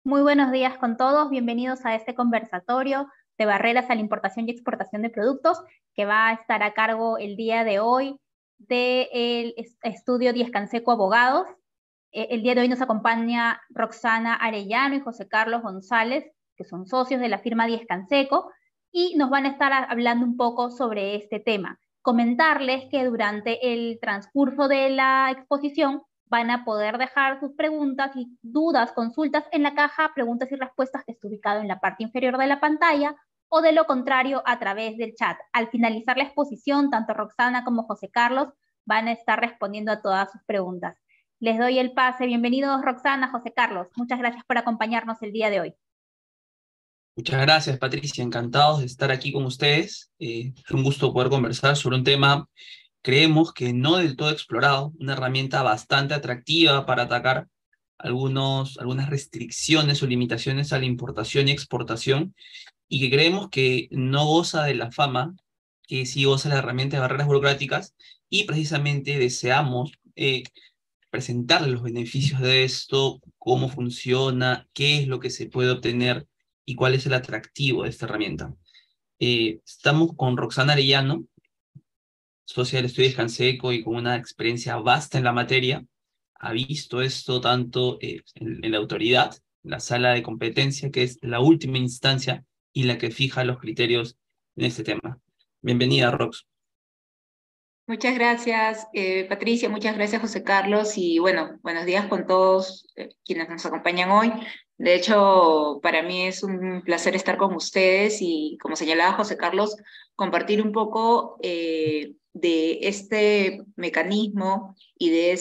Muy buenos días con todos, bienvenidos a este conversatorio de barreras a la importación y exportación de productos que va a estar a cargo el día de hoy del estudio Díez Canseco Abogados. El día de hoy nos acompaña Roxana Arellano y José Carlos González, que son socios de la firma Díez Canseco, y nos van a estar hablando un poco sobre este tema. Comentarles que durante el transcurso de la exposición van a poder dejar sus preguntas y dudas, consultas en la caja preguntas y respuestas que está ubicado en la parte inferior de la pantalla, o de lo contrario a través del chat. Al finalizar la exposición, tanto Roxana como José Carlos van a estar respondiendo a todas sus preguntas. Les doy el pase. Bienvenidos Roxana, José Carlos. Muchas gracias por acompañarnos el día de hoy. Muchas gracias, Patricia. Encantados de estar aquí con ustedes. Es un gusto poder conversar sobre un tema, creemos que no del todo explorado, una herramienta bastante atractiva para atacar algunas restricciones o limitaciones a la importación y exportación, y que creemos que no goza de la fama que sí goza la herramienta de barreras burocráticas, y precisamente deseamos presentarles los beneficios de esto, cómo funciona, qué es lo que se puede obtener y cuál es el atractivo de esta herramienta. Estamos con Roxana Arellano, socia del estudio Canseco y con una experiencia vasta en la materia. Ha visto esto tanto en la autoridad, la sala de competencia, que es la última instancia y la que fija los criterios en este tema. Bienvenida, Rox. Muchas gracias, Patricia, muchas gracias, José Carlos, y bueno, buenos días con todos quienes nos acompañan hoy. De hecho, para mí es un placer estar con ustedes y, como señalaba José Carlos, compartir un poco de este mecanismo y de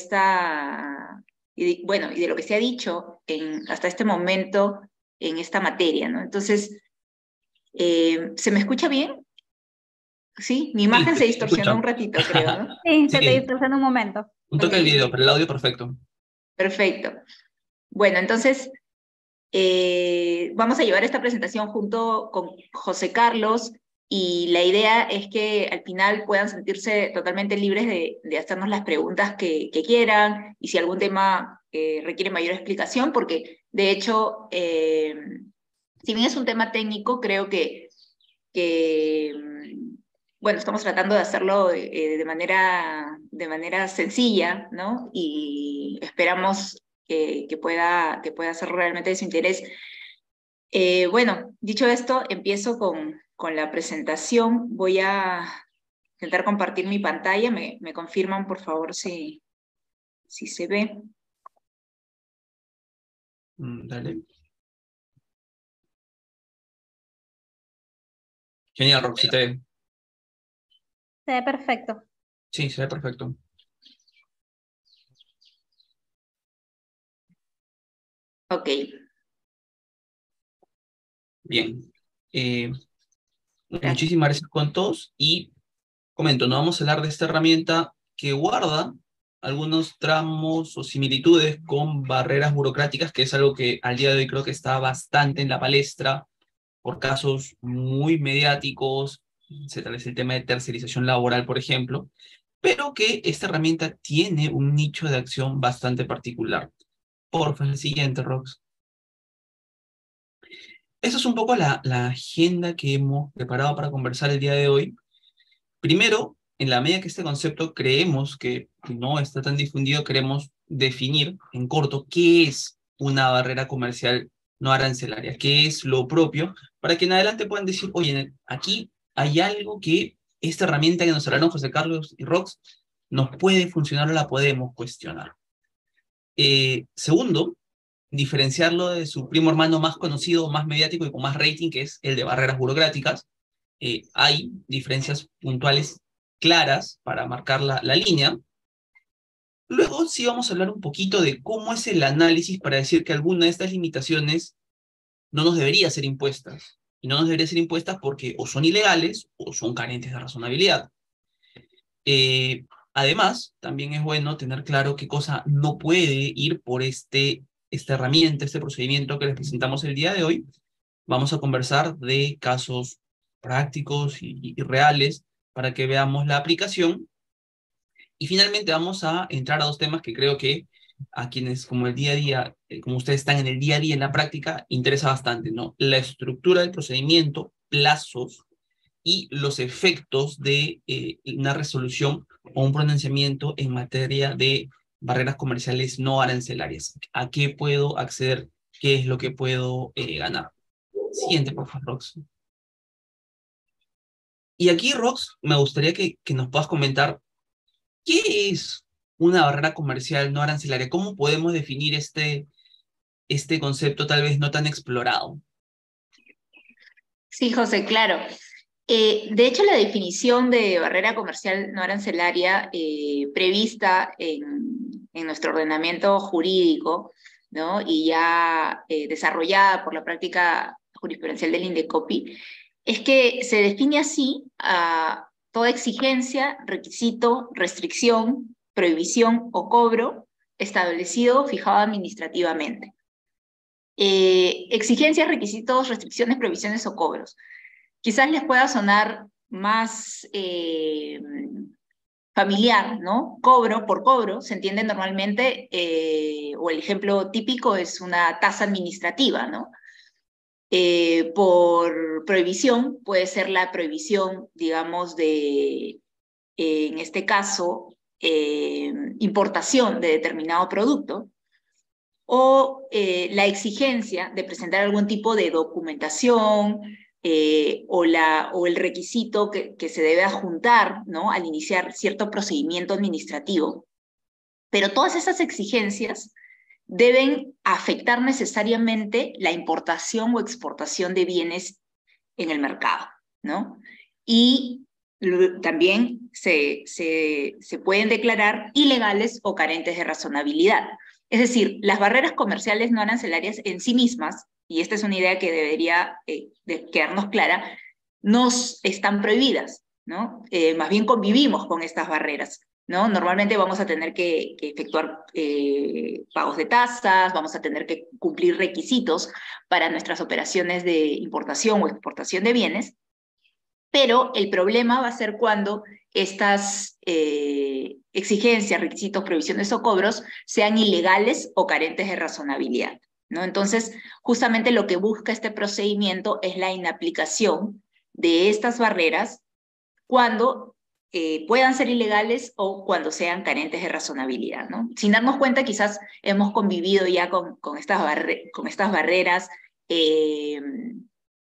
y de lo que se ha dicho hasta este momento en esta materia, ¿no? Entonces, ¿se me escucha bien? Sí, mi imagen Sí, se distorsionó un ratito, creo, ¿no? Sí, se te Sí, distorsionó un momento. un toque del video, pero el audio perfecto. Perfecto. Bueno, entonces vamos a llevar esta presentación junto con José Carlos, y la idea es que al final puedan sentirse totalmente libres de hacernos las preguntas que quieran, y si algún tema requiere mayor explicación, porque de hecho, si bien es un tema técnico, creo que bueno, estamos tratando de hacerlo de manera sencilla, ¿no? Y esperamos que pueda ser realmente de su interés. Bueno, dicho esto, empiezo con la presentación. Voy a intentar compartir mi pantalla. Me confirman, por favor, si se ve. Dale. Genial, Rox, se te ve. Se ve perfecto. Sí, se ve perfecto. Ok. Bien. Muchísimas gracias con todos, y comento, no vamos a hablar de esta herramienta que guarda algunos tramos o similitudes con barreras burocráticas, que es algo que al día de hoy creo que está bastante en la palestra por casos muy mediáticos, tal vez el tema de tercerización laboral, por ejemplo, pero que esta herramienta tiene un nicho de acción bastante particular. Porfa, el siguiente, Rox. Esa es un poco la agenda que hemos preparado para conversar el día de hoy. Primero, en la medida que este concepto creemos que no está tan difundido, queremos definir en corto qué es una barrera comercial no arancelaria, qué es lo propio, para que en adelante puedan decir, oye, aquí hay algo que esta herramienta que nos hablaron José Carlos y Rox nos puede funcionar o la podemos cuestionar. Segundo, diferenciarlo de su primo hermano más conocido, más mediático y con más rating, que es el de barreras burocráticas. Hay diferencias puntuales claras para marcar la línea. Luego sí vamos a hablar un poquito de cómo es el análisis para decir que alguna de estas limitaciones no nos debería ser impuestas. Y no nos debería ser impuestas porque o son ilegales o son carentes de razonabilidad. Además, también es bueno tener claro qué cosa no puede ir por esta herramienta, este procedimiento que les presentamos el día de hoy. Vamos a conversar de casos prácticos y reales para que veamos la aplicación. Y finalmente vamos a entrar a dos temas que creo que a quienes como el día a día, como ustedes están en el día a día en la práctica, interesa bastante, ¿no? La estructura del procedimiento, plazos y los efectos de una resolución o un pronunciamiento en materia de barreras comerciales no arancelarias. ¿A qué puedo acceder? ¿Qué es lo que puedo ganar? Siguiente, por favor, Rox. Y aquí, Rox, me gustaría que nos puedas comentar qué es una barrera comercial no arancelaria. ¿Cómo podemos definir este concepto tal vez no tan explorado? Sí, José, claro. De hecho, la definición de barrera comercial no arancelaria prevista en nuestro ordenamiento jurídico, ¿no? Y ya desarrollada por la práctica jurisprudencial del INDECOPI, es que se define así a toda exigencia, requisito, restricción, prohibición o cobro establecido o fijado administrativamente. Exigencias, requisitos, restricciones, prohibiciones o cobros. Quizás les pueda sonar más familiar, ¿no? Cobro por cobro, se entiende normalmente, o el ejemplo típico es una tasa administrativa, ¿no? Por prohibición puede ser la prohibición, digamos, de, en este caso, importación de determinado producto, o la exigencia de presentar algún tipo de documentación o el requisito que se debe adjuntar, ¿no? Al iniciar cierto procedimiento administrativo. Pero todas esas exigencias deben afectar necesariamente la importación o exportación de bienes en el mercado, ¿no? Y también se pueden declarar ilegales o carentes de razonabilidad. Es decir, las barreras comerciales no arancelarias en sí mismas, y esta es una idea que debería de quedarnos clara, no están prohibidas, ¿no? Más bien convivimos con estas barreras, ¿no? Normalmente vamos a tener que efectuar pagos de tasas, vamos a tener que cumplir requisitos para nuestras operaciones de importación o exportación de bienes, pero el problema va a ser cuando estas exigencias, requisitos, prohibiciones o cobros sean ilegales o carentes de razonabilidad, ¿no? Entonces, justamente lo que busca este procedimiento es la inaplicación de estas barreras cuando puedan ser ilegales o cuando sean carentes de razonabilidad, ¿no? Sin darnos cuenta, quizás hemos convivido ya con estas barreras,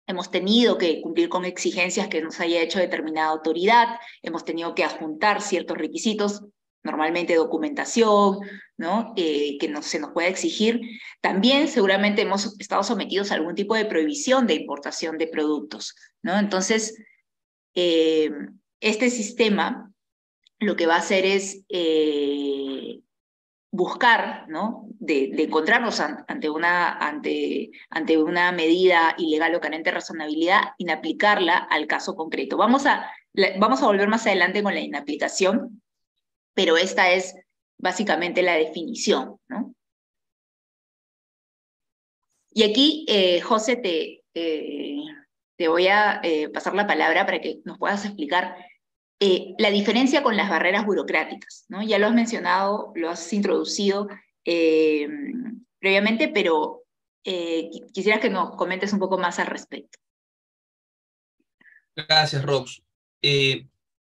hemos tenido que cumplir con exigencias que nos haya hecho determinada autoridad, hemos tenido que adjuntar ciertos requisitos, normalmente documentación, ¿no? Se nos pueda exigir. También seguramente hemos estado sometidos a algún tipo de prohibición de importación de productos, ¿no? Entonces, este sistema lo que va a hacer es buscar, ¿no? de encontrarnos ante una medida ilegal o carente de razonabilidad, inaplicarla al caso concreto. Vamos a volver más adelante con la inaplicación, pero esta es básicamente la definición, ¿no? Y aquí, José, te voy a pasar la palabra para que nos puedas explicar la diferencia con las barreras burocráticas, ¿no? Ya lo has mencionado, lo has introducido previamente, pero quisiera que nos comentes un poco más al respecto. Gracias, Rox.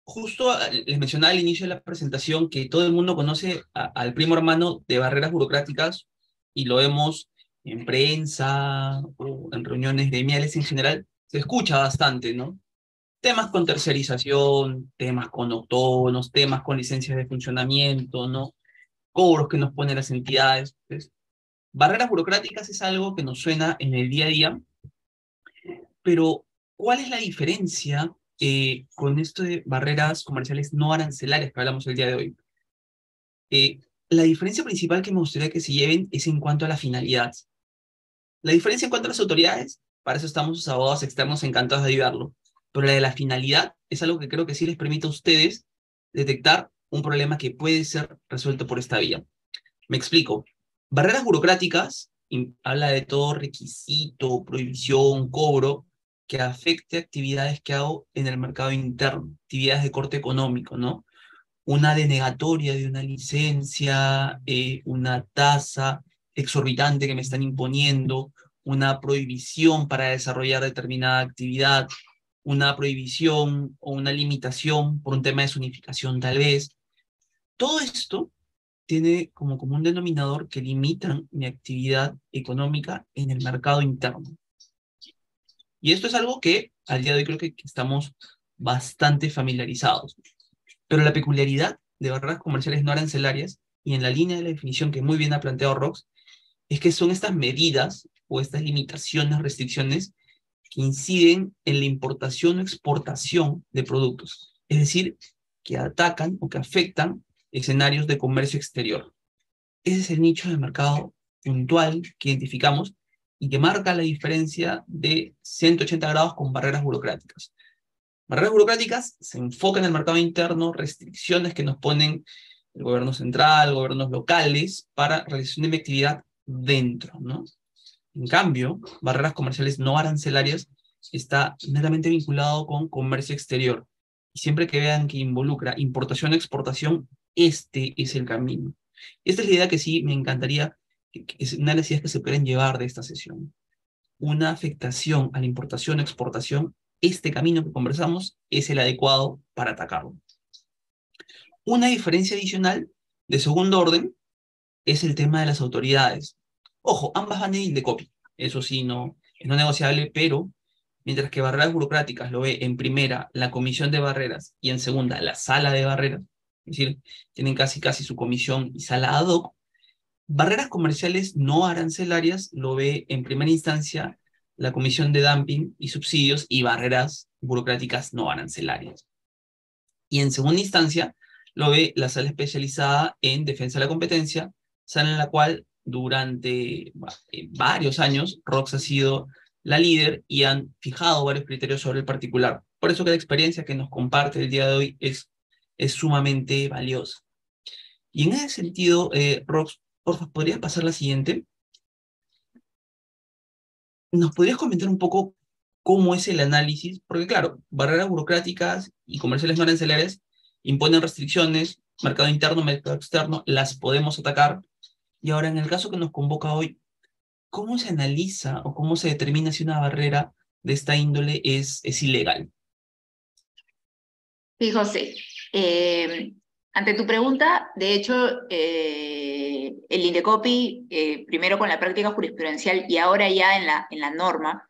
Justo les mencionaba al inicio de la presentación que todo el mundo conoce al primo hermano de barreras burocráticas y lo vemos en prensa o en reuniones gremiales en general. Se escucha bastante, ¿no? Temas con tercerización, temas con autónomos, temas con licencias de funcionamiento, ¿no? Cobros que nos ponen las entidades. Entonces, barreras burocráticas es algo que nos suena en el día a día, pero ¿cuál es la diferencia con esto de barreras comerciales no arancelarias que hablamos el día de hoy? La diferencia principal que me gustaría que se lleven es en cuanto a la finalidad. La diferencia en cuanto a las autoridades, para eso estamos los abogados externos encantados de ayudarlo. Pero la de la finalidad es algo que creo que sí les permite a ustedes detectar un problema que puede ser resuelto por esta vía. Me explico. Barreras burocráticas habla de todo requisito, prohibición, cobro, que afecte actividades que hago en el mercado interno, actividades de corte económico, ¿no? Una denegatoria de una licencia, una tasa exorbitante que me están imponiendo, una prohibición para desarrollar determinada actividad, una prohibición o una limitación por un tema de zonificación tal vez. Todo esto tiene como común denominador que limitan mi actividad económica en el mercado interno. Y esto es algo que al día de hoy creo que estamos bastante familiarizados. Pero la peculiaridad de barreras comerciales no arancelarias, y en la línea de la definición que muy bien ha planteado Rox, es que son estas medidas o estas limitaciones, restricciones que inciden en la importación o exportación de productos. Es decir, que atacan o que afectan escenarios de comercio exterior. Ese es el nicho de mercado puntual que identificamos y que marca la diferencia de 180 grados con barreras burocráticas. Barreras burocráticas se enfocan en el mercado interno, restricciones que nos ponen el gobierno central, gobiernos locales, para realización de mi actividad dentro, ¿no? En cambio, barreras comerciales no arancelarias está netamente vinculado con comercio exterior. Y siempre que vean que involucra importación o exportación, este es el camino. Esta es la idea que sí me encantaría, que es una de las ideas que se pueden llevar de esta sesión. Una afectación a la importación o exportación, este camino que conversamos es el adecuado para atacarlo. Una diferencia adicional de segundo orden es el tema de las autoridades. Ojo, ambas van en Indecopi, eso sí, no es no negociable, pero mientras que barreras burocráticas lo ve en primera la comisión de barreras y en segunda la sala de barreras, es decir, tienen casi su comisión y sala ad hoc, barreras comerciales no arancelarias lo ve en primera instancia la comisión de dumping y subsidios y barreras burocráticas no arancelarias. Y en segunda instancia lo ve la sala especializada en defensa de la competencia, sala en la cual durante varios años Rox ha sido la líder y han fijado varios criterios sobre el particular. Por eso que la experiencia que nos comparte el día de hoy es sumamente valiosa. Y en ese sentido, Rox, por favor, ¿podrías pasar la siguiente? ¿Nos podrías comentar un poco cómo es el análisis? Porque claro, barreras burocráticas y comerciales no arancelarias imponen restricciones, mercado interno, mercado externo, las podemos atacar. Y ahora, en el caso que nos convoca hoy, ¿cómo se analiza o cómo se determina si una barrera de esta índole es ilegal? Sí, José. Ante tu pregunta, de hecho, el Indecopi, primero con la práctica jurisprudencial y ahora ya en la norma,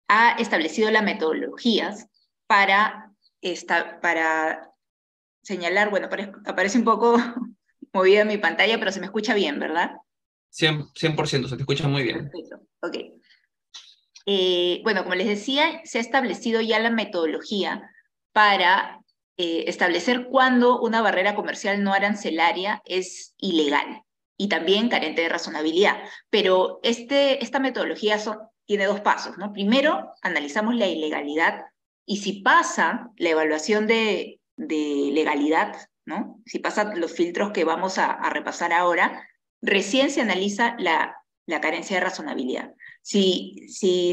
ha establecido las metodologías para señalar, bueno, aparece un poco movida en mi pantalla, pero se me escucha bien, ¿verdad? 100%, se te escucha muy bien. Perfecto, ok. Bueno, como les decía, se ha establecido ya la metodología para establecer cuándo una barrera comercial no arancelaria es ilegal y también carente de razonabilidad. Pero esta metodología tiene dos pasos, ¿no? Primero, analizamos la ilegalidad y si pasa la evaluación de legalidad, ¿no? Si pasa los filtros que vamos a repasar ahora, recién se analiza la carencia de razonabilidad. Si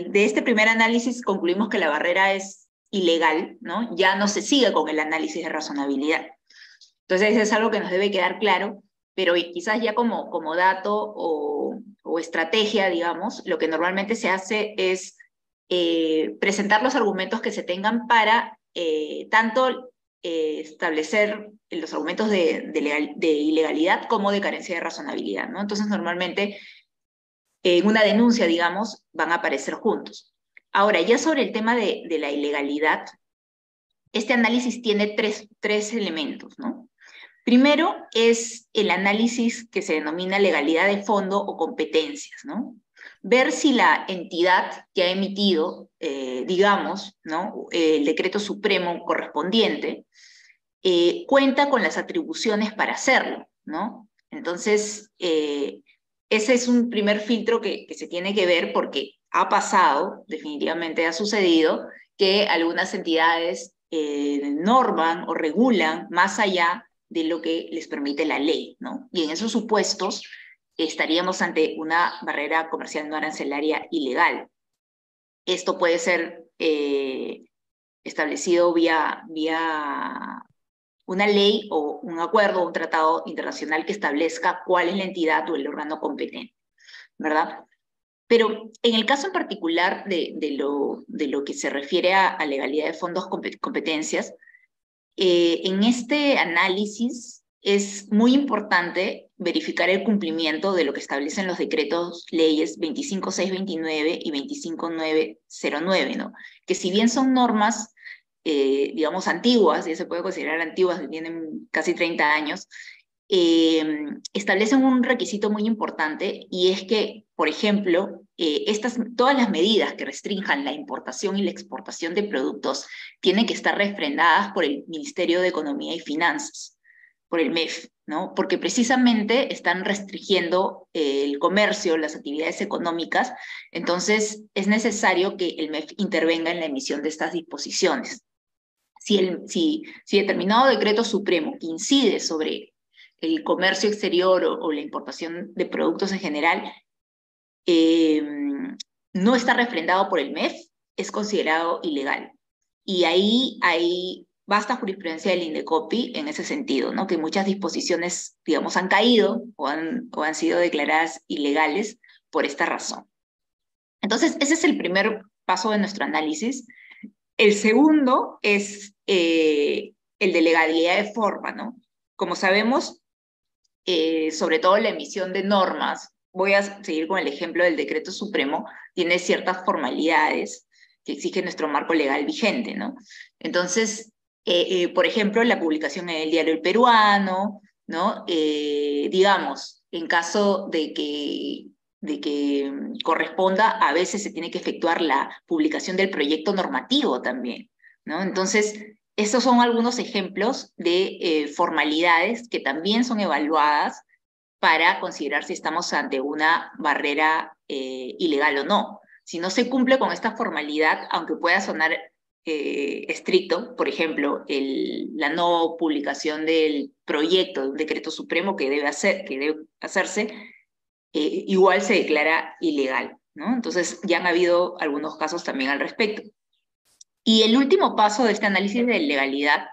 de este primer análisis concluimos que la barrera es ilegal, ¿no? Ya no se sigue con el análisis de razonabilidad. Entonces, eso es algo que nos debe quedar claro, pero quizás ya como dato o estrategia, digamos, lo que normalmente se hace es presentar los argumentos que se tengan para tanto establecer los argumentos de ilegalidad como de carencia de razonabilidad, ¿no? Entonces, normalmente, en una denuncia, digamos, van a aparecer juntos. Ahora, ya sobre el tema de la ilegalidad, este análisis tiene tres elementos, ¿no? Primero es el análisis que se denomina legalidad de fondo o competencias, ¿no? Ver si la entidad que ha emitido, digamos, ¿no? El decreto supremo correspondiente, cuenta con las atribuciones para hacerlo, ¿no? Entonces, ese es un primer filtro que se tiene que ver porque ha pasado, definitivamente ha sucedido, que algunas entidades norman o regulan más allá de lo que les permite la ley, ¿no? Y en esos supuestos estaríamos ante una barrera comercial no arancelaria ilegal. Esto puede ser establecido vía una ley o un acuerdo o un tratado internacional que establezca cuál es la entidad o el órgano competente, ¿verdad? Pero en el caso en particular de lo que se refiere a legalidad de fondos, competencias, en este análisis es muy importante verificar el cumplimiento de lo que establecen los decretos leyes 25629 y 25909, ¿no? Que si bien son normas, digamos, antiguas, ya se puede considerar antiguas, que tienen casi 30 años, establecen un requisito muy importante, y es que, por ejemplo, todas las medidas que restrinjan la importación y la exportación de productos tienen que estar refrendadas por el Ministerio de Economía y Finanzas, por el MEF, ¿no? Porque precisamente están restringiendo el comercio, las actividades económicas. Entonces es necesario que el MEF intervenga en la emisión de estas disposiciones. Si determinado decreto supremo que incide sobre el comercio exterior o la importación de productos en general no está refrendado por el MEF, es considerado ilegal. Y ahí hay vasta jurisprudencia del INDECOPI en ese sentido, ¿no? Que muchas disposiciones, digamos, han caído o han sido declaradas ilegales por esta razón. Entonces, ese es el primer paso de nuestro análisis. El segundo es el de legalidad de forma, ¿no? Como sabemos, sobre todo la emisión de normas, voy a seguir con el ejemplo del decreto supremo, tiene ciertas formalidades que exige nuestro marco legal vigente, ¿no? Entonces, por ejemplo, la publicación en el Diario El Peruano, ¿no? Digamos, en caso de que corresponda, a veces se tiene que efectuar la publicación del proyecto normativo también, ¿no? Entonces, estos son algunos ejemplos de formalidades que también son evaluadas para considerar si estamos ante una barrera ilegal o no. Si no se cumple con esta formalidad, aunque pueda sonar estricto, por ejemplo, la no publicación del proyecto de un decreto supremo que debe hacerse, igual se declara ilegal, ¿no? Entonces ya han habido algunos casos también al respecto. Y el último paso de este análisis de legalidad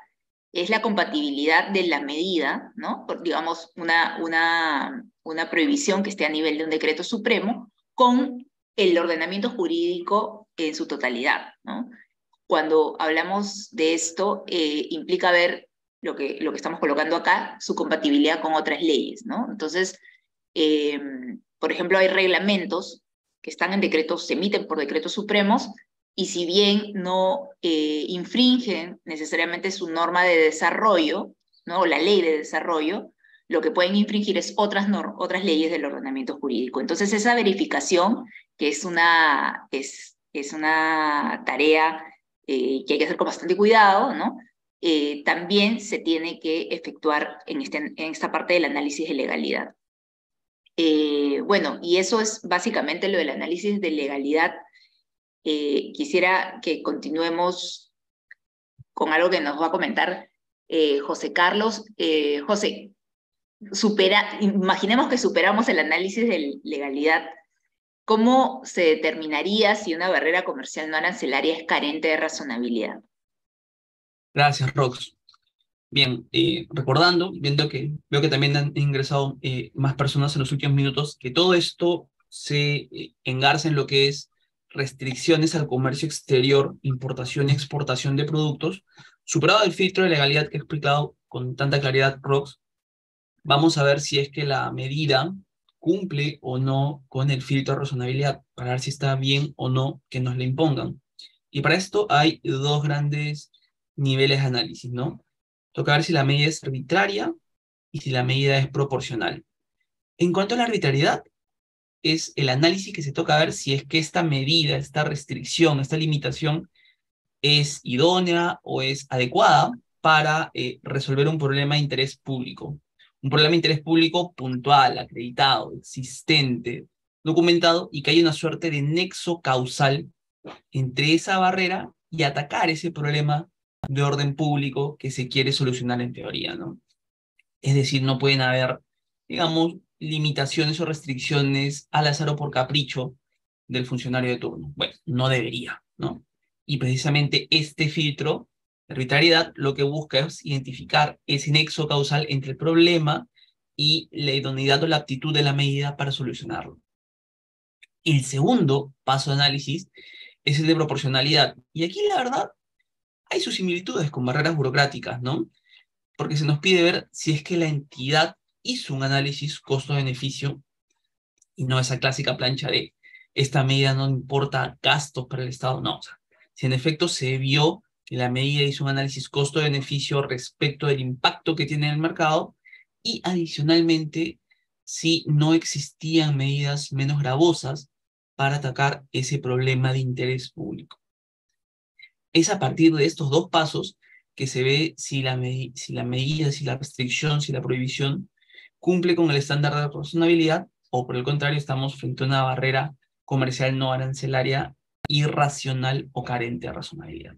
es la compatibilidad de la medida, ¿no? Digamos, una prohibición que esté a nivel de un decreto supremo con el ordenamiento jurídico en su totalidad, ¿no? Cuando hablamos de esto, implica ver lo que estamos colocando acá, su compatibilidad con otras leyes, ¿no? Entonces, por ejemplo, hay reglamentos que están en decretos, se emiten por decretos supremos, y si bien no infringen necesariamente su norma de desarrollo, ¿no? O la ley de desarrollo, lo que pueden infringir es otras leyes del ordenamiento jurídico. Entonces, esa verificación, que es una tarea que hay que hacer con bastante cuidado, ¿no? También se tiene que efectuar en esta parte del análisis de legalidad. Bueno, y eso es básicamente lo del análisis de legalidad. Quisiera que continuemos con algo que nos va a comentar José Carlos. José, imaginemos que superamos el análisis de legalidad. ¿Cómo se determinaría si una barrera comercial no arancelaria es carente de razonabilidad? Gracias, Rox. Bien, veo que también han ingresado más personas en los últimos minutos, que todo esto se engarza en lo que es restricciones al comercio exterior, importación y exportación de productos. Superado el filtro de legalidad que he explicado con tanta claridad, Rox, vamos a ver si es que la medida cumple o no con el filtro de razonabilidad, para ver si está bien o no que nos la impongan. Y para esto hay dos grandes niveles de análisis, ¿no? Toca ver si la medida es arbitraria y si la medida es proporcional. En cuanto a la arbitrariedad, es el análisis que se toca ver si es que esta medida, esta restricción, esta limitación es idónea o es adecuada para resolver un problema de interés público. Un problema de interés público puntual, acreditado, existente, documentado, y que haya una suerte de nexo causal entre esa barrera y atacar ese problema de orden público que se quiere solucionar en teoría, ¿no? Es decir, no pueden haber, digamos, limitaciones o restricciones al azar o por capricho del funcionario de turno. Bueno, no debería, ¿no? Y precisamente este filtro de arbitrariedad lo que busca es identificar ese nexo causal entre el problema y la idoneidad o la aptitud de la medida para solucionarlo. El segundo paso de análisis es el de proporcionalidad. Y aquí, la verdad, hay sus similitudes con barreras burocráticas, ¿no? Porque se nos pide ver si es que la entidad hizo un análisis costo-beneficio y no esa clásica plancha de esta medida no importa gastos para el Estado, no. O sea, si en efecto se vio que la medida hizo un análisis costo-beneficio respecto del impacto que tiene en el mercado y adicionalmente si no existían medidas menos gravosas para atacar ese problema de interés público. Es a partir de estos dos pasos que se ve si la medida, si la restricción, si la prohibición cumple con el estándar de razonabilidad o por el contrario estamos frente a una barrera comercial no arancelaria irracional o carente de razonabilidad.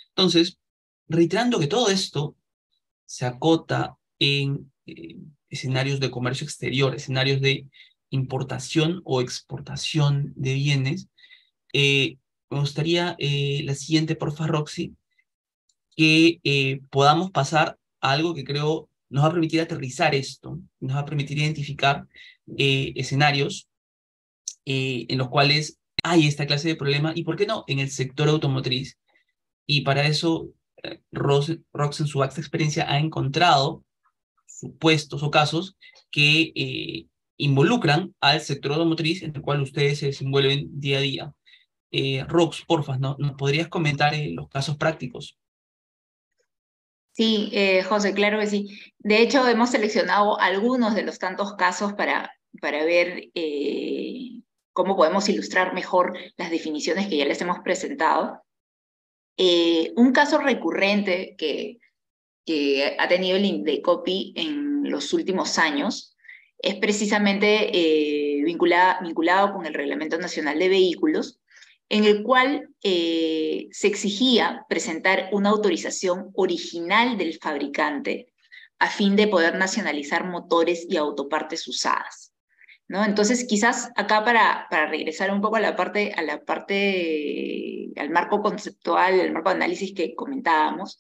Entonces, reiterando que todo esto se acota en escenarios de comercio exterior, escenarios de importación o exportación de bienes, me gustaría la siguiente, porfa, Roxy, que podamos pasar a algo que creo nos va a permitir aterrizar esto, nos va a permitir identificar escenarios en los cuales hay esta clase de problema y, ¿por qué no?, en el sector automotriz. Y para eso, Rox en su vasta experiencia ha encontrado supuestos o casos que involucran al sector automotriz en el cual ustedes se desenvuelven día a día. Rox, porfa, ¿nos podrías comentar los casos prácticos? Sí, José, claro que sí. De hecho, hemos seleccionado algunos de los tantos casos para ver cómo podemos ilustrar mejor las definiciones que ya les hemos presentado. Un caso recurrente que ha tenido el Indecopi en los últimos años es precisamente vinculado con el Reglamento Nacional de Vehículos, en el cual se exigía presentar una autorización original del fabricante a fin de poder nacionalizar motores y autopartes usadas, ¿no? Entonces, quizás acá para regresar un poco al marco conceptual, al marco de análisis que comentábamos,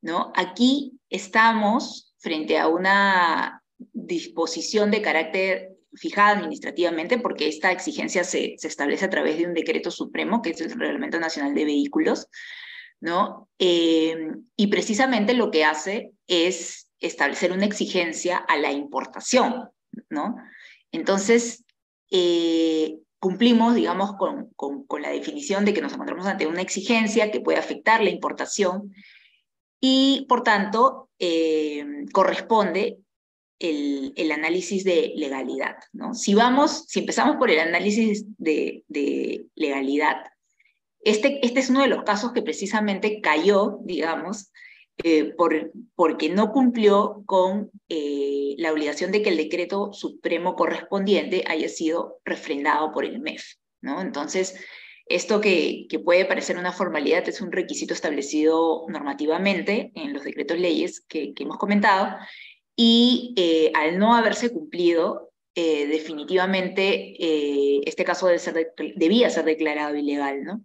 ¿no? Aquí estamos frente a una disposición de carácter fijada administrativamente, porque esta exigencia se establece a través de un decreto supremo, que es el Reglamento Nacional de Vehículos, ¿no? Y precisamente lo que hace es establecer una exigencia a la importación, ¿no? Entonces, cumplimos, digamos, con la definición de que nos encontramos ante una exigencia que puede afectar la importación y, por tanto, corresponde el análisis de legalidad, ¿no? Si empezamos por el análisis de legalidad, este es uno de los casos que precisamente cayó, digamos, porque no cumplió con la obligación de que el decreto supremo correspondiente haya sido refrendado por el MEF, ¿no? Entonces, esto que puede parecer una formalidad es un requisito establecido normativamente en los decretos leyes que hemos comentado, y al no haberse cumplido, definitivamente este caso debía ser declarado ilegal, ¿no?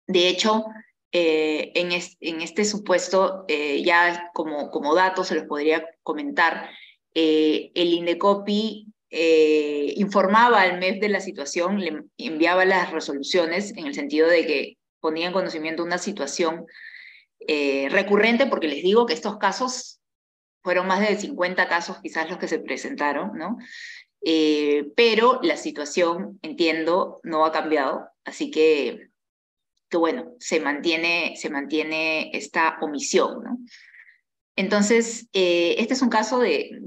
De hecho, en este supuesto, ya como datos se los podría comentar, el Indecopi informaba al MEF de la situación, le enviaba las resoluciones en el sentido de que ponía en conocimiento una situación recurrente, porque les digo que estos casos fueron más de 50 casos quizás los que se presentaron, ¿no? Pero la situación, entiendo, no ha cambiado, así que bueno, se mantiene esta omisión, ¿no? Entonces, este es un caso que,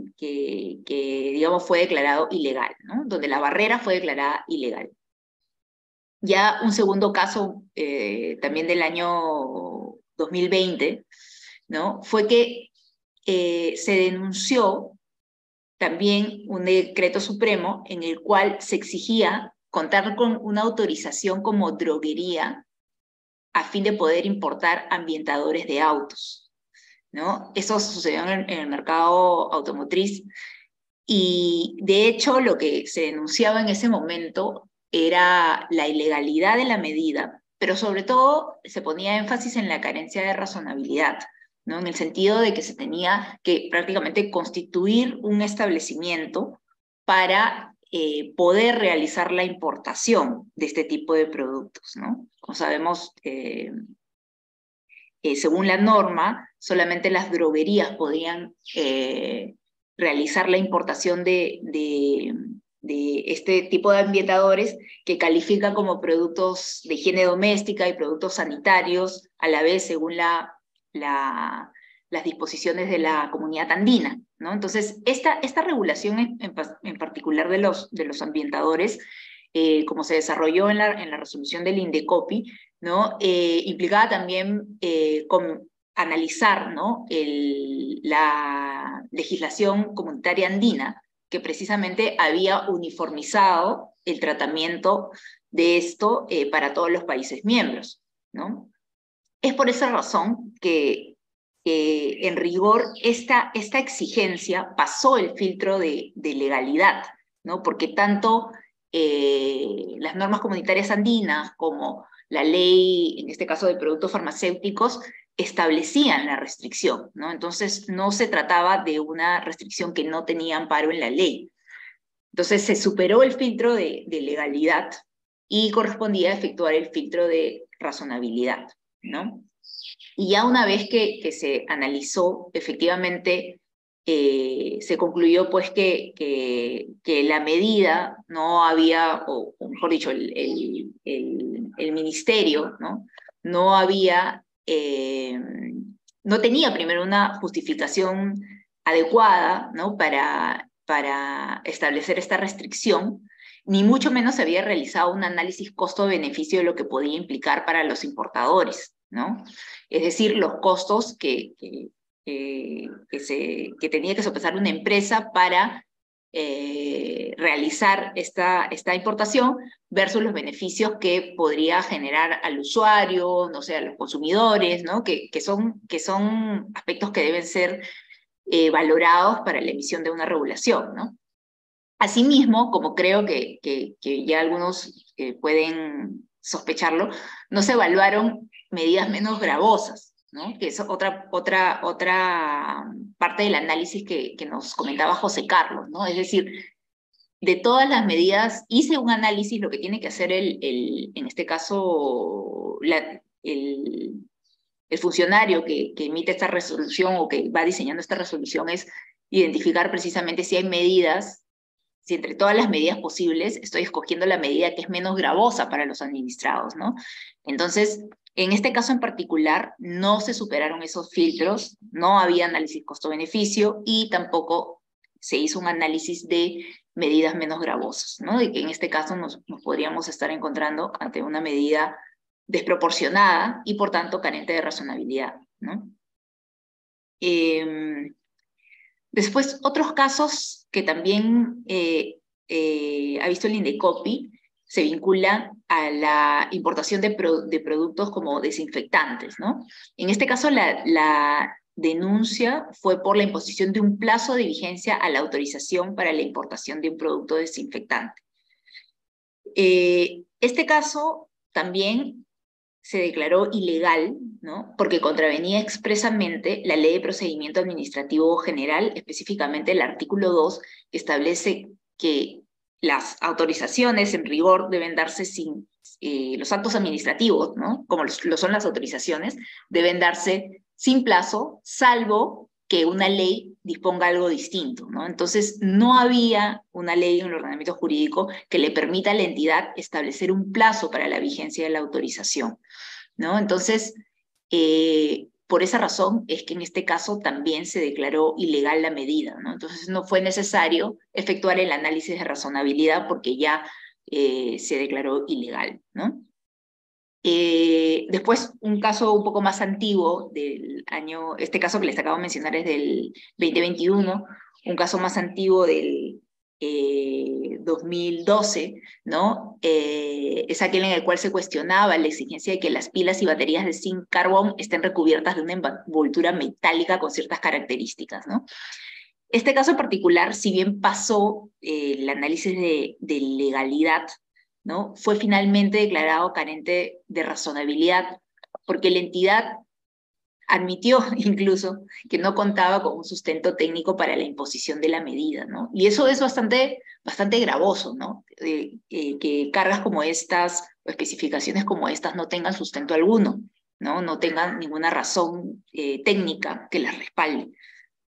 digamos, fue declarado ilegal, ¿no? Donde la barrera fue declarada ilegal. Ya un segundo caso, también del año 2020, ¿no? Fue que se denunció también un decreto supremo en el cual se exigía contar con una autorización como droguería a fin de poder importar ambientadores de autos, ¿no? Eso sucedió en el mercado automotriz y, de hecho, lo que se denunciaba en ese momento era la ilegalidad de la medida, pero sobre todo se ponía énfasis en la carencia de razonabilidad, ¿no? En el sentido de que se tenía que prácticamente constituir un establecimiento para poder realizar la importación de este tipo de productos, ¿no? Como sabemos, según la norma, solamente las droguerías podían realizar la importación de este tipo de ambientadores que califican como productos de higiene doméstica y productos sanitarios, a la vez según las disposiciones de la Comunidad Andina, ¿no? Entonces, esta regulación en particular de los ambientadores, como se desarrolló en la resolución del INDECOPI, ¿no? Implicaba también analizar, ¿no? La legislación comunitaria andina, que precisamente había uniformizado el tratamiento de esto para todos los países miembros, ¿no? Es por esa razón que en rigor esta exigencia pasó el filtro de legalidad, ¿no? Porque tanto las normas comunitarias andinas como la ley, en este caso de productos farmacéuticos, establecían la restricción, ¿no? Entonces no se trataba de una restricción que no tenía amparo en la ley. Entonces se superó el filtro de legalidad y correspondía efectuar el filtro de razonabilidad, ¿no? Y ya una vez que se analizó, efectivamente, se concluyó pues que la medida no había, o mejor dicho, el ministerio, ¿no? No había, no tenía primero una justificación adecuada, ¿no? para establecer esta restricción, ni mucho menos se había realizado un análisis costo-beneficio de lo que podía implicar para los importadores, ¿no? Es decir, los costos que tenía que sopesar una empresa para realizar esta importación versus los beneficios que podría generar al usuario, no sé, a los consumidores, ¿no? Que son aspectos que deben ser valorados para la emisión de una regulación, ¿no? Asimismo, como creo que ya algunos pueden sospecharlo, no se evaluaron medidas menos gravosas, ¿no? Que es otra parte del análisis que nos comentaba José Carlos, ¿no? Es decir, de todas las medidas, hice un análisis, lo que tiene que hacer en este caso, el funcionario que emite esta resolución o que va diseñando esta resolución es identificar precisamente si hay medidas, si entre todas las medidas posibles estoy escogiendo la medida que es menos gravosa para los administrados, ¿no? Entonces, en este caso en particular, no se superaron esos filtros, no había análisis costo-beneficio y tampoco se hizo un análisis de medidas menos gravosas, ¿no? Y que en este caso nos podríamos estar encontrando ante una medida desproporcionada y por tanto carente de razonabilidad, ¿no? Después, otros casos que también ha visto el INDECOPI se vinculan a la importación de productos como desinfectantes, ¿no? En este caso, la denuncia fue por la imposición de un plazo de vigencia a la autorización para la importación de un producto desinfectante. Este caso también se declaró ilegal, ¿no? Porque contravenía expresamente la Ley de Procedimiento Administrativo General, específicamente el artículo 2, que establece que las autorizaciones en rigor deben darse sin, los actos administrativos, ¿no? Como lo son las autorizaciones, deben darse sin plazo, salvo que una ley disponga algo distinto, ¿no? Entonces, no había una ley en el ordenamiento jurídico que le permita a la entidad establecer un plazo para la vigencia de la autorización, ¿no? Entonces, por esa razón es que en este caso también se declaró ilegal la medida, ¿no? Entonces, no fue necesario efectuar el análisis de razonabilidad porque ya se declaró ilegal, ¿no? Después, un caso un poco más antiguo del año, este caso que les acabo de mencionar es del 2021, un caso más antiguo del 2012, ¿no? Es aquel en el cual se cuestionaba la exigencia de que las pilas y baterías de zinc carbón estén recubiertas de una envoltura metálica con ciertas características, ¿no? Este caso en particular, si bien pasó el análisis de legalidad, ¿no? Fue finalmente declarado carente de razonabilidad, porque la entidad admitió incluso que no contaba con un sustento técnico para la imposición de la medida, ¿no? Y eso es bastante gravoso, ¿no? Que cargas como estas, o especificaciones como estas no tengan sustento alguno, ¿no? No tengan ninguna razón técnica que las respalde.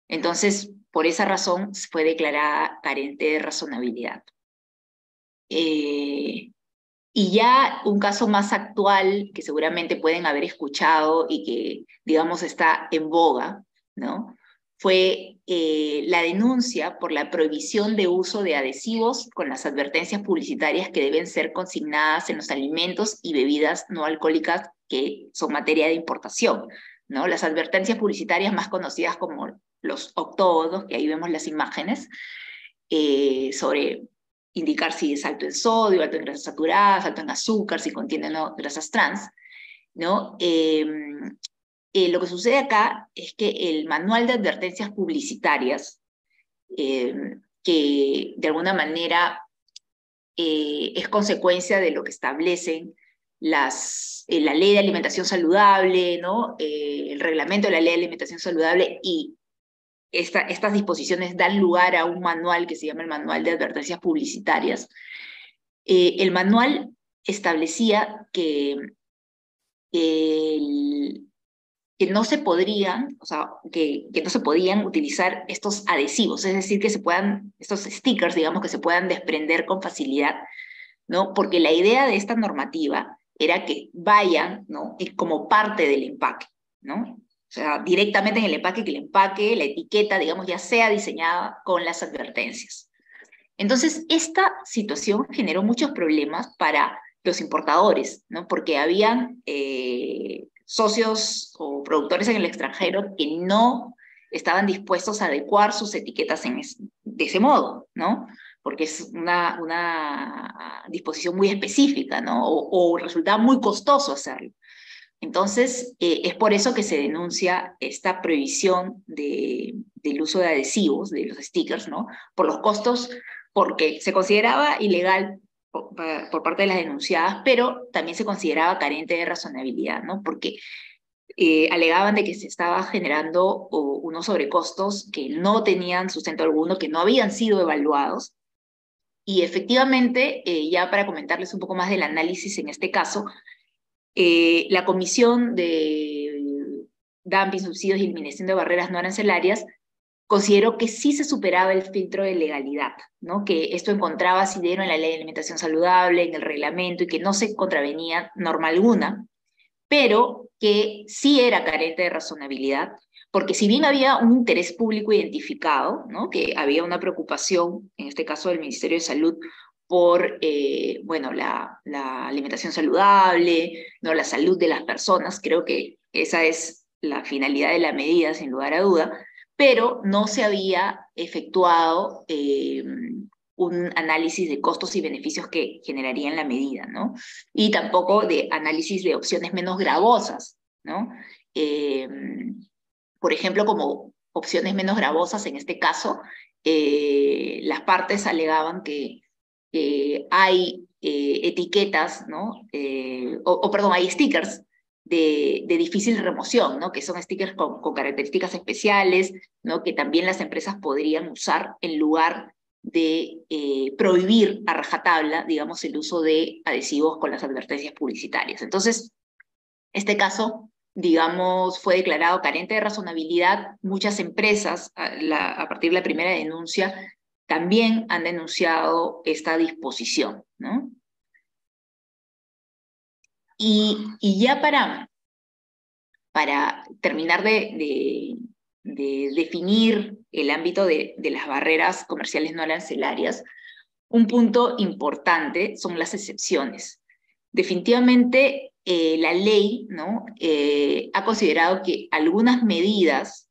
Entonces, por esa razón fue declarada carente de razonabilidad. Y ya un caso más actual, que seguramente pueden haber escuchado y que, digamos, está en boga, ¿no? Fue la denuncia por la prohibición de uso de adhesivos con las advertencias publicitarias que deben ser consignadas en los alimentos y bebidas no alcohólicas que son materia de importación, ¿no? Las advertencias publicitarias más conocidas como los octógonos, que ahí vemos las imágenes, sobre indicar si es alto en sodio, alto en grasas saturadas, alto en azúcar, si contiene o no grasas trans, ¿no? Lo que sucede acá es que el manual de advertencias publicitarias, que de alguna manera es consecuencia de lo que establecen la ley de alimentación saludable, ¿no? El reglamento de la ley de alimentación saludable, y estas disposiciones dan lugar a un manual que se llama el Manual de Advertencias Publicitarias. El manual establecía que no se podrían, o sea, que no se podían utilizar estos adhesivos, es decir, que estos stickers, digamos, que se puedan desprender con facilidad, ¿no? Porque la idea de esta normativa era que vayan, ¿no? Como parte del empaque, ¿no? O sea, directamente en el empaque, que el empaque, la etiqueta, digamos, ya sea diseñada con las advertencias. Entonces, esta situación generó muchos problemas para los importadores, ¿no? Porque habían socios o productores en el extranjero que no estaban dispuestos a adecuar sus etiquetas de ese modo, ¿no? Porque es una disposición muy específica, ¿no? O resultaba muy costoso hacerlo. Entonces, es por eso que se denuncia esta prohibición del uso de adhesivos, de los stickers, ¿no? Por los costos, porque se consideraba ilegal por parte de las denunciadas, pero también se consideraba carente de razonabilidad, ¿no? Porque alegaban de que se estaba generando unos sobrecostos que no tenían sustento alguno, que no habían sido evaluados. Y efectivamente, ya para comentarles un poco más del análisis en este caso, la Comisión de Dumping, Subsidios y Eliminación de Barreras No Arancelarias consideró que sí se superaba el filtro de legalidad, ¿no? Que esto encontraba asidero en la Ley de Alimentación Saludable, en el reglamento, y que no se contravenía norma alguna, pero que sí era carente de razonabilidad, porque si bien había un interés público identificado, ¿no? Que había una preocupación, en este caso del Ministerio de Salud, por bueno, la alimentación saludable, ¿no? La salud de las personas, creo que esa es la finalidad de la medida, sin lugar a duda, pero no se había efectuado un análisis de costos y beneficios que generarían la medida, ¿no? Y tampoco de análisis de opciones menos gravosas, ¿no? Por ejemplo, como opciones menos gravosas, en este caso, las partes alegaban que hay etiquetas, ¿no? Perdón, hay stickers de difícil remoción, ¿no? Que son stickers con características especiales, ¿no? Que también las empresas podrían usar en lugar de prohibir a rajatabla, digamos, el uso de adhesivos con las advertencias publicitarias. Entonces, este caso, digamos, fue declarado carente de razonabilidad. Muchas empresas, a partir de la primera denuncia, también han denunciado esta disposición, ¿no? Y ya para terminar de definir el ámbito de las barreras comerciales no arancelarias, un punto importante son las excepciones. Definitivamente la ley, ¿no? Ha considerado que algunas medidas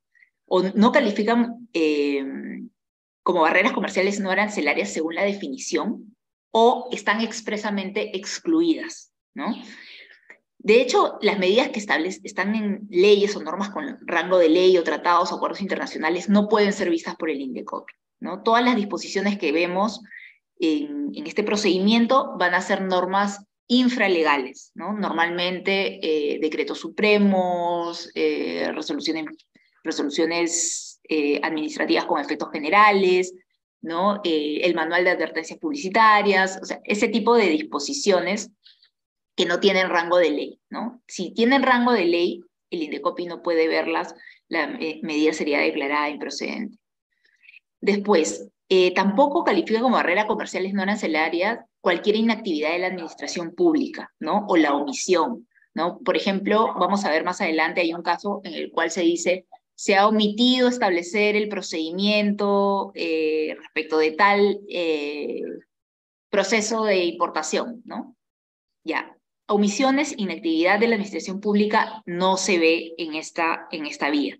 no califican como barreras comerciales no arancelarias según la definición, o están expresamente excluidas, ¿no? De hecho, las medidas que están en leyes o normas con rango de ley o tratados o acuerdos internacionales no pueden ser vistas por el INDECOPI, ¿no? Todas las disposiciones que vemos en este procedimiento van a ser normas infralegales, ¿no? Normalmente decretos supremos, resoluciones administrativas con efectos generales, ¿no? El manual de advertencias publicitarias, o sea, ese tipo de disposiciones que no tienen rango de ley, ¿no? Si tienen rango de ley, el INDECOPI no puede verlas, la medida sería declarada improcedente. Después, tampoco califica como barrera comerciales no arancelarias cualquier inactividad de la administración pública, ¿no? O la omisión, ¿no? Por ejemplo, vamos a ver más adelante, hay un caso en el cual se dice se ha omitido establecer el procedimiento respecto de tal proceso de importación, ¿no? Ya. Omisiones, inactividad de la administración pública no se ve en esta vía.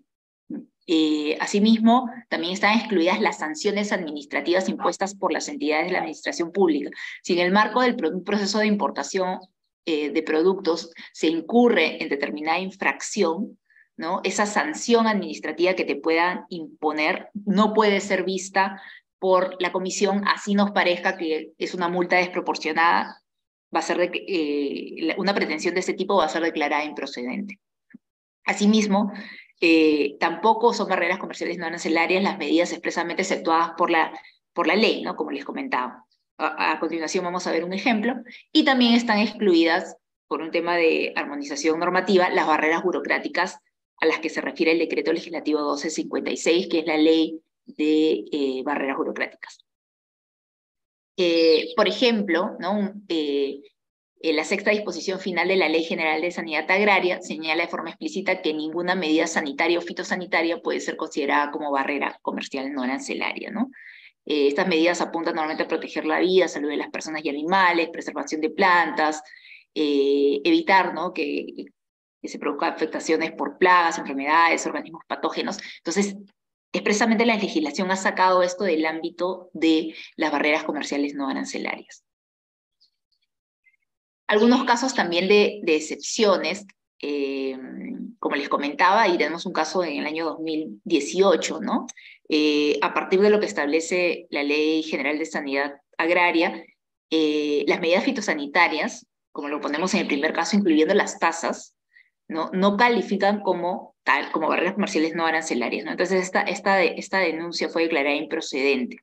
Asimismo, también están excluidas las sanciones administrativas impuestas por las entidades de la administración pública. Si en el marco del proceso de importación de productos se incurre en determinada infracción, ¿no? Esa sanción administrativa que te puedan imponer no puede ser vista por la comisión, así nos parezca que es una multa desproporcionada, va a ser una pretensión de ese tipo va a ser declarada improcedente. Asimismo, tampoco son barreras comerciales no arancelarias las medidas expresamente exceptuadas por la ley, ¿no? Como les comentaba. A continuación vamos a ver un ejemplo. Y también están excluidas, por un tema de armonización normativa, las barreras burocráticas a las que se refiere el decreto legislativo 1256, que es la ley de barreras burocráticas. Por ejemplo, ¿no? La sexta disposición final de la Ley General de Sanidad Agraria señala de forma explícita que ninguna medida sanitaria o fitosanitaria puede ser considerada como barrera comercial no arancelaria, ¿no? Estas medidas apuntan normalmente a proteger la vida, salud de las personas y animales, preservación de plantas, evitar, ¿no? que se produzcan afectaciones por plagas, enfermedades, organismos patógenos. Entonces, expresamente la legislación ha sacado esto del ámbito de las barreras comerciales no arancelarias. Algunos casos también de excepciones, como les comentaba, y tenemos un caso en el año 2018, ¿no? A partir de lo que establece la Ley General de Sanidad Agraria, las medidas fitosanitarias, como lo ponemos en el primer caso, incluyendo las tasas, no califican como barreras comerciales no arancelarias, ¿no? Entonces esta denuncia fue declarada improcedente.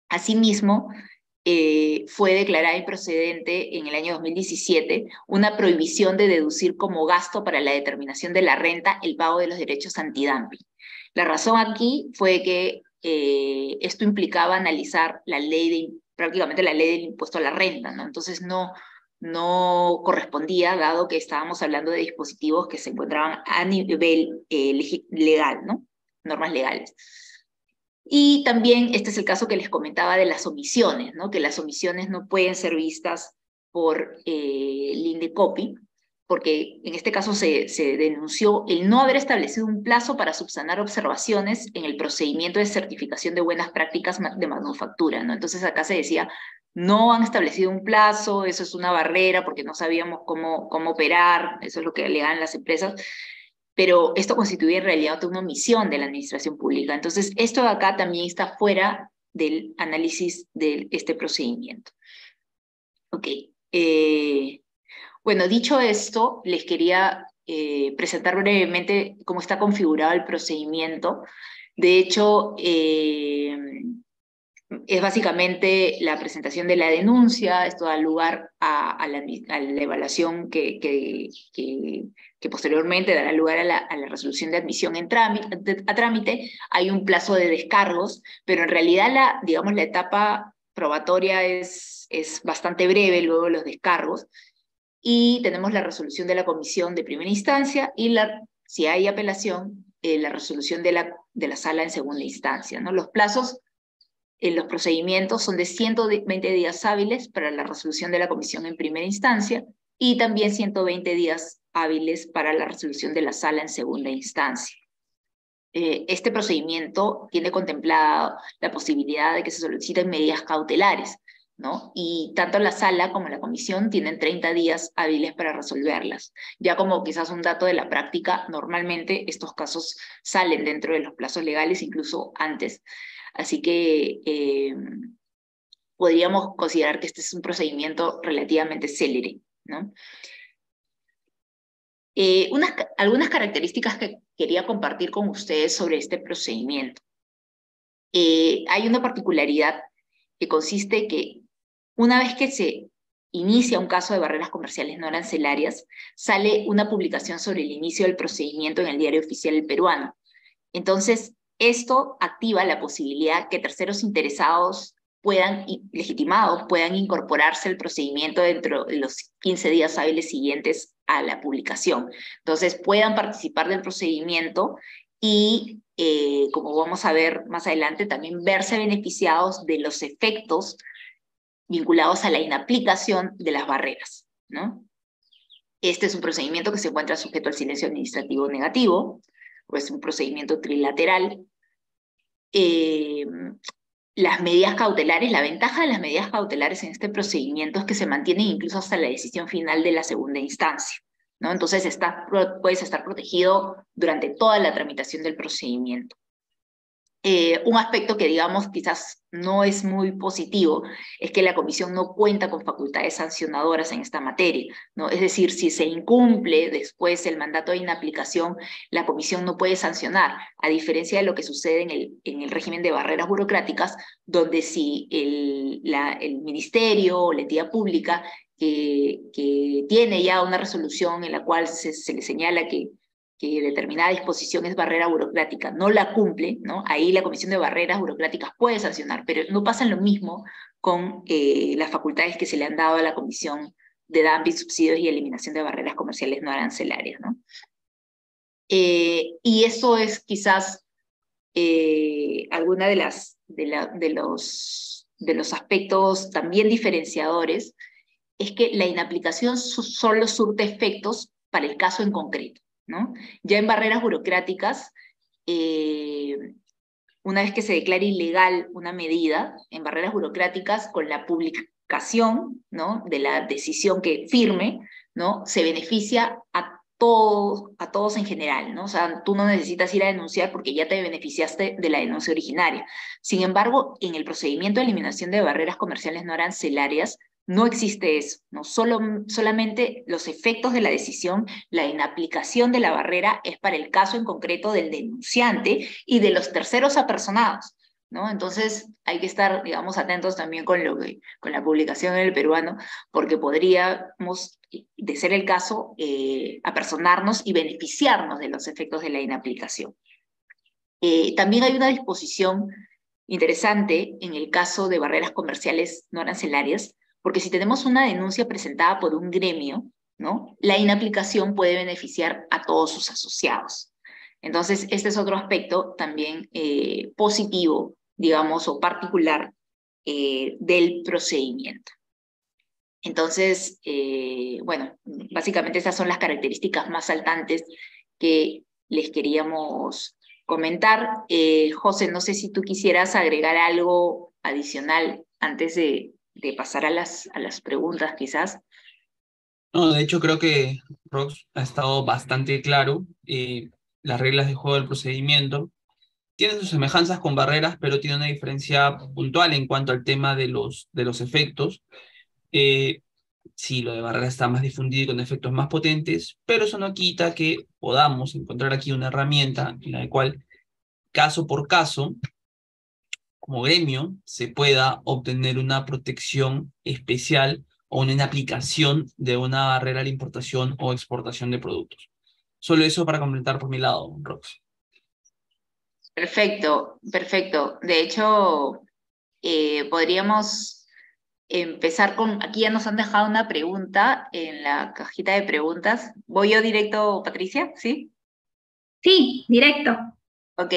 Asimismo, fue declarada improcedente en el año 2017 una prohibición de deducir como gasto para la determinación de la renta el pago de los derechos antidumping. La razón aquí fue que esto implicaba analizar prácticamente la ley del impuesto a la renta, ¿no? Entonces no correspondía, dado que estábamos hablando de dispositivos que se encontraban a nivel legal, ¿no? Normas legales. Y también este es el caso que les comentaba de las omisiones, ¿no? Que las omisiones no pueden ser vistas por el INDECOPI, porque en este caso se denunció el no haber establecido un plazo para subsanar observaciones en el procedimiento de certificación de buenas prácticas de manufactura, ¿no? Entonces acá se decía, no han establecido un plazo, eso es una barrera porque no sabíamos cómo operar, eso es lo que alegan las empresas, pero esto constituye en realidad una omisión de la administración pública. Entonces, esto de acá también está fuera del análisis de este procedimiento. Ok. Bueno, dicho esto, les quería presentar brevemente cómo está configurado el procedimiento. De hecho, es básicamente la presentación de la denuncia, esto da lugar a la evaluación que posteriormente dará lugar a la resolución de admisión a trámite. Hay un plazo de descargos, pero en realidad la etapa probatoria es bastante breve, luego los descargos, y tenemos la resolución de la comisión de primera instancia y si hay apelación, la resolución de la sala en segunda instancia, ¿no? Los plazos en los procedimientos son de 120 días hábiles para la resolución de la comisión en primera instancia y también 120 días hábiles para la resolución de la sala en segunda instancia. Este procedimiento tiene contemplada la posibilidad de que se soliciten medidas cautelares, ¿no? Y tanto la sala como la comisión tienen 30 días hábiles para resolverlas. Ya como quizás un dato de la práctica, normalmente estos casos salen dentro de los plazos legales, incluso antes. Así que podríamos considerar que este es un procedimiento relativamente célere, ¿no? Algunas características que quería compartir con ustedes sobre este procedimiento. Hay una particularidad que consiste que una vez que se inicia un caso de barreras comerciales no arancelarias, sale una publicación sobre el inicio del procedimiento en el Diario Oficial Peruano. Entonces, esto activa la posibilidad que terceros interesados legitimados puedan incorporarse al procedimiento dentro de los 15 días hábiles siguientes a la publicación. Entonces, puedan participar del procedimiento y, como vamos a ver más adelante, también verse beneficiados de los efectos vinculados a la inaplicación de las barreras, ¿no? Este es un procedimiento que se encuentra sujeto al silencio administrativo negativo, o es un procedimiento trilateral. Las medidas cautelares, la ventaja de las medidas cautelares en este procedimiento es que se mantienen incluso hasta la decisión final de la segunda instancia, ¿no? Entonces puedes estar protegido durante toda la tramitación del procedimiento. Un aspecto que, digamos, quizás no es muy positivo es que la comisión no cuenta con facultades sancionadoras en esta materia, ¿no? Es decir, si se incumple después el mandato de inaplicación, la comisión no puede sancionar, a diferencia de lo que sucede en el régimen de barreras burocráticas, donde si el ministerio o la entidad pública que tiene ya una resolución en la cual se le señala que determinada disposición es barrera burocrática, no la cumple, ¿no? Ahí la Comisión de Barreras Burocráticas puede sancionar, pero no pasa lo mismo con las facultades que se le han dado a la Comisión de Dumping, Subsidios y Eliminación de Barreras Comerciales No Arancelarias, ¿no? Y eso es quizás alguna de los aspectos también diferenciadores, es que la inaplicación solo surte efectos para el caso en concreto, ¿no? Ya en barreras burocráticas, una vez que se declara ilegal una medida, en barreras burocráticas, con la publicación, ¿no?, de la decisión que firme, ¿no?, se beneficia a todos en general, ¿no? O sea, tú no necesitas ir a denunciar porque ya te beneficiaste de la denuncia originaria. Sin embargo, en el procedimiento de eliminación de barreras comerciales no arancelarias, no existe eso, ¿no? Solamente los efectos de la decisión, la inaplicación de la barrera es para el caso en concreto del denunciante y de los terceros apersonados, ¿no? Entonces hay que estar, digamos, atentos también con la publicación en el peruano, porque podríamos, de ser el caso, apersonarnos y beneficiarnos de los efectos de la inaplicación. También hay una disposición interesante en el caso de barreras comerciales no arancelarias, porque si tenemos una denuncia presentada por un gremio, ¿no?, la inaplicación puede beneficiar a todos sus asociados. Entonces, este es otro aspecto también positivo, digamos, o particular del procedimiento. Entonces, bueno, básicamente esas son las características más saltantes que les queríamos comentar. José, no sé si tú quisieras agregar algo adicional antes de pasar a las preguntas, quizás. No, de hecho creo que Rox ha estado bastante claro. Las reglas de juego del procedimiento tienen sus semejanzas con barreras, pero tiene una diferencia puntual en cuanto al tema de los efectos. Sí, lo de barrera está más difundido y con efectos más potentes, pero eso no quita que podamos encontrar aquí una herramienta en la cual, caso por caso, como gremio, se pueda obtener una protección especial o una inaplicación de una barrera a la importación o exportación de productos. Solo eso para completar por mi lado, Rox. Perfecto, perfecto. De hecho, podríamos empezar con, aquí ya nos han dejado una pregunta en la cajita de preguntas. ¿Voy yo directo, Patricia? ¿Sí? Sí, directo. Ok,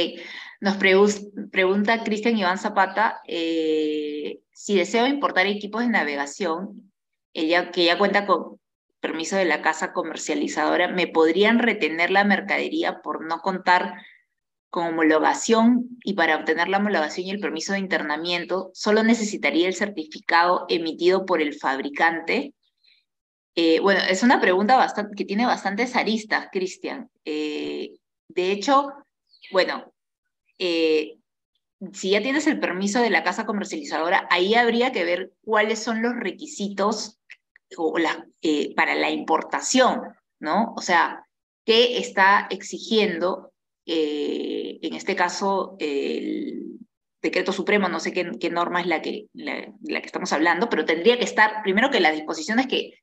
nos pregunta Cristian Iván Zapata, si deseo importar equipos de navegación, que ya cuenta con permiso de la casa comercializadora, ¿me podrían retener la mercadería por no contar con homologación? Y para obtener la homologación y el permiso de internamiento, solo necesitaría el certificado emitido por el fabricante. Bueno, es una pregunta que tiene bastantes aristas, Cristian. De hecho, bueno, si ya tienes el permiso de la casa comercializadora, ahí habría que ver cuáles son los requisitos para la importación, ¿no? O sea, ¿qué está exigiendo, en este caso, el decreto supremo? No sé qué norma es la que estamos hablando, pero tendría que estar, primero que las disposiciones que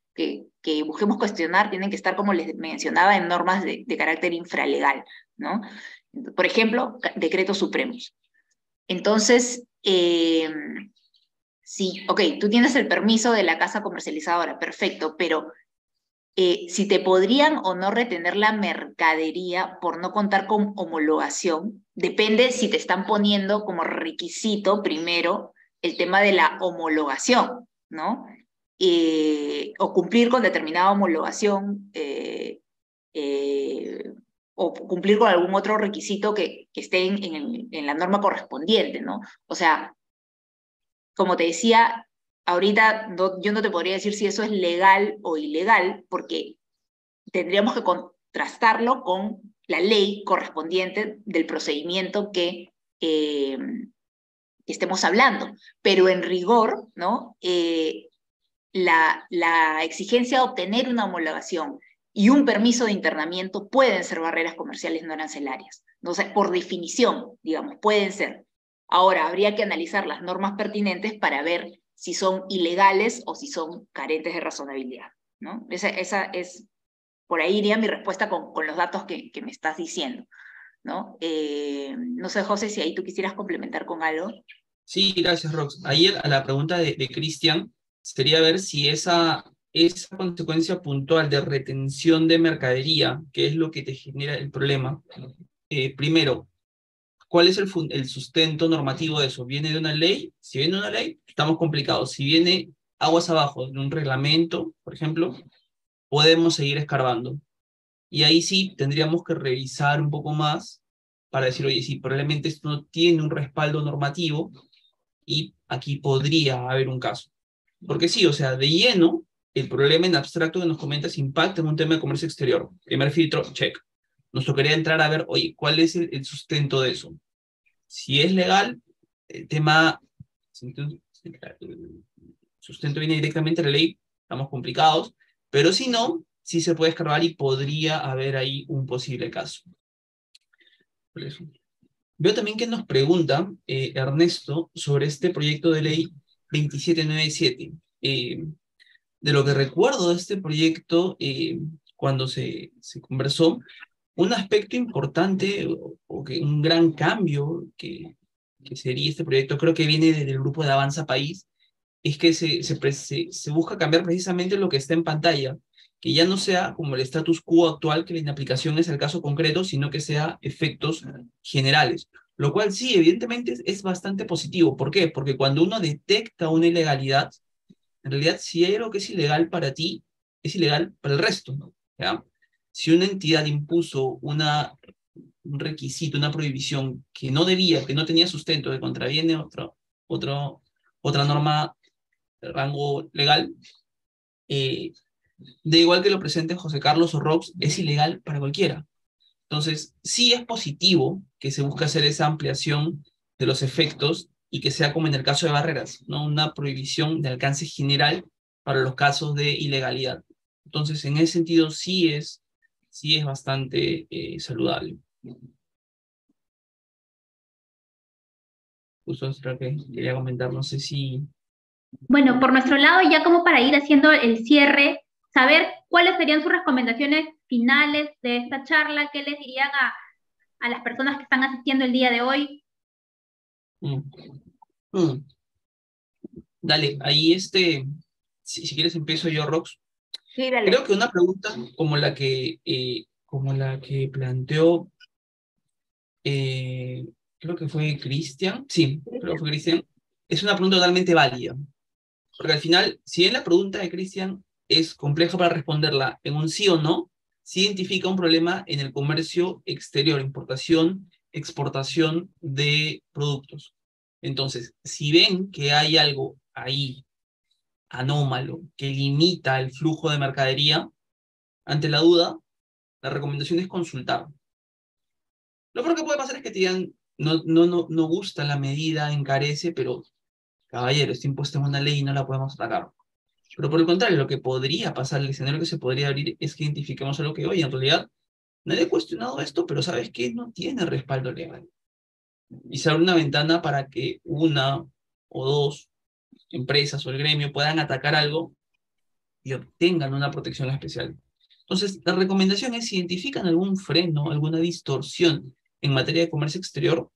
busquemos cuestionar tienen que estar, como les mencionaba, en normas de carácter infralegal, ¿no? Por ejemplo, decretos supremos. Entonces, sí, ok, tú tienes el permiso de la casa comercializadora, perfecto, pero si te podrían o no retener la mercadería por no contar con homologación, depende si te están poniendo como requisito primero el tema de la homologación, ¿no? O cumplir con determinada homologación, o cumplir con algún otro requisito que esté en la norma correspondiente, ¿no? O sea, como te decía, ahorita yo no te podría decir si eso es legal o ilegal, porque tendríamos que contrastarlo con la ley correspondiente del procedimiento que estemos hablando. Pero en rigor, ¿no? La exigencia de obtener una homologación y un permiso de internamiento pueden ser barreras comerciales no arancelarias. ¿No? O sea, por definición, digamos, pueden ser. Ahora, habría que analizar las normas pertinentes para ver si son ilegales o si son carentes de razonabilidad, ¿no? Esa es, por ahí iría mi respuesta con los datos que me estás diciendo, ¿no? No sé, José, si ahí tú quisieras complementar con algo. Sí, gracias, Rox. Ayer a la pregunta de Cristian sería ver si esa consecuencia puntual de retención de mercadería, que es lo que te genera el problema, primero, ¿cuál es el sustento normativo de eso? ¿Viene de una ley? Si viene de una ley, estamos complicados. Si viene aguas abajo de un reglamento, por ejemplo, podemos seguir escarbando. Y ahí sí tendríamos que revisar un poco más para decir, oye, sí, probablemente esto no tiene un respaldo normativo y aquí podría haber un caso. Porque sí, o sea, de lleno, el problema en abstracto que nos comentas impacta en un tema de comercio exterior. Primer filtro, check. Nos tocaría entrar a ver, oye, ¿cuál es el sustento de eso? Si es legal, el tema, el sustento viene directamente de la ley, estamos complicados, pero si no, sí se puede escarbar y podría haber ahí un posible caso. Por eso. Veo también que nos pregunta Ernesto sobre este proyecto de ley 2797. De lo que recuerdo de este proyecto, cuando se conversó, un aspecto importante o que un gran cambio que sería este proyecto, creo que viene desde el grupo de Avanza País, es que se busca cambiar precisamente lo que está en pantalla, que ya no sea como el status quo actual, que la inaplicación es el caso concreto, sino que sea efectos generales. Lo cual sí, evidentemente es bastante positivo. ¿Por qué? Porque cuando uno detecta una ilegalidad, en realidad si hay algo que es ilegal para ti, es ilegal para el resto, ¿no? ¿Ya? Si una entidad impuso un requisito, una prohibición que no debía, que no tenía sustento, que contraviene otra norma de rango legal, de igual que lo presenten José Carlos o Rox, es ilegal para cualquiera. Entonces, sí es positivo que se busque hacer esa ampliación de los efectos y que sea como en el caso de barreras, ¿no? Una prohibición de alcance general para los casos de ilegalidad. Entonces, en ese sentido, sí es bastante saludable. Justo eso creo que quería comentar, no sé si... Bueno, por nuestro lado, ya como para ir haciendo el cierre, saber cuáles serían sus recomendaciones finales de esta charla, qué les dirían a las personas que están asistiendo el día de hoy. Dale, ahí si quieres empiezo yo, Rox. Sí, dale. Creo que una pregunta como la que planteó, creo que fue Cristian, sí, creo que fue Cristian, es una pregunta totalmente válida. Porque al final, si bien la pregunta de Cristian es compleja para responderla en un sí o no, sí identifica un problema en el comercio exterior, importación, exportación de productos. Entonces, si ven que hay algo ahí anómalo que limita el flujo de mercadería, ante la duda, la recomendación es consultar. Lo peor que puede pasar es que te digan, no gusta la medida, encarece, pero caballero, está impuesta en una ley y no la podemos atacar. Pero por el contrario, lo que podría pasar, el escenario que se podría abrir es que identifiquemos algo que, oye, en realidad nadie ha cuestionado esto, pero ¿sabes qué? No tiene respaldo legal. Y se abre una ventana para que una o dos empresas o el gremio puedan atacar algo y obtengan una protección especial. Entonces, la recomendación es, si identifican algún freno, alguna distorsión en materia de comercio exterior,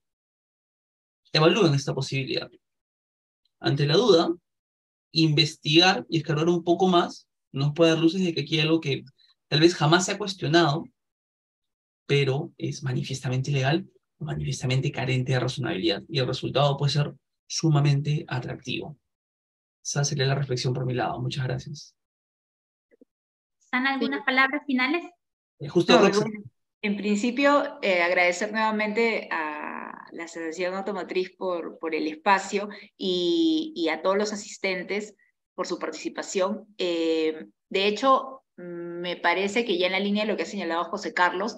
evalúen esta posibilidad. Ante la duda, investigar y escarbar un poco más nos puede dar luces de que aquí hay algo que tal vez jamás se ha cuestionado, pero es manifiestamente ilegal o manifiestamente carente de razonabilidad, y el resultado puede ser sumamente atractivo. Esa sería la reflexión por mi lado. Muchas gracias. ¿Están algunas palabras finales? Justo No, Roxy. bueno, en principio, agradecer nuevamente a la Asociación Automotriz por el espacio y a todos los asistentes por su participación. De hecho, me parece que ya en la línea de lo que ha señalado José Carlos,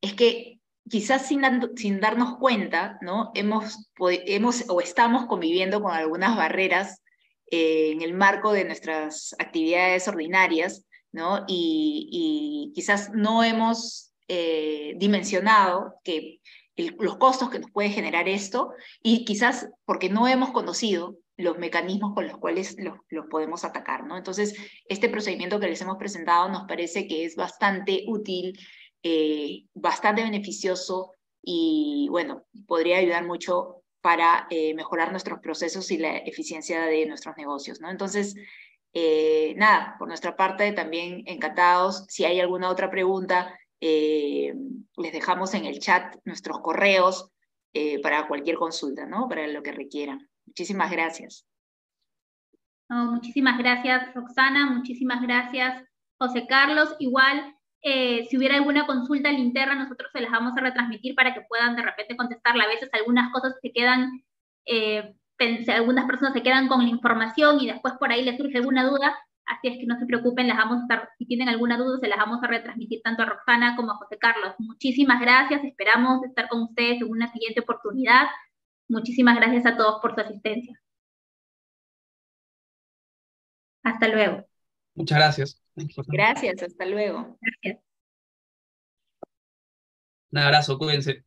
es que quizás sin darnos cuenta, ¿no? hemos o estamos conviviendo con algunas barreras en el marco de nuestras actividades ordinarias, ¿no? Y quizás no hemos dimensionado los costos que nos puede generar esto, y quizás porque no hemos conocido los mecanismos con los cuales los podemos atacar, ¿no? Entonces, este procedimiento que les hemos presentado nos parece que es bastante útil, bastante beneficioso, y bueno, podría ayudar mucho para mejorar nuestros procesos y la eficiencia de nuestros negocios, ¿no? Entonces, nada, por nuestra parte también encantados. Si hay alguna otra pregunta, les dejamos en el chat nuestros correos para cualquier consulta, ¿no? Para lo que requieran. Muchísimas gracias. No, muchísimas gracias, Roxana. Muchísimas gracias, José Carlos. Igual, si hubiera alguna consulta al interna, nosotros se las vamos a retransmitir para que puedan de repente contestarla. A veces algunas cosas se quedan, algunas personas se quedan con la información y después por ahí les surge alguna duda. Así es que no se preocupen, las vamos a estar, si tienen alguna duda, se las vamos a retransmitir tanto a Roxana como a José Carlos. Muchísimas gracias. Esperamos estar con ustedes en una siguiente oportunidad. Muchísimas gracias a todos por su asistencia. Hasta luego. Muchas gracias. Gracias, hasta luego. Gracias. Un abrazo, cuídense.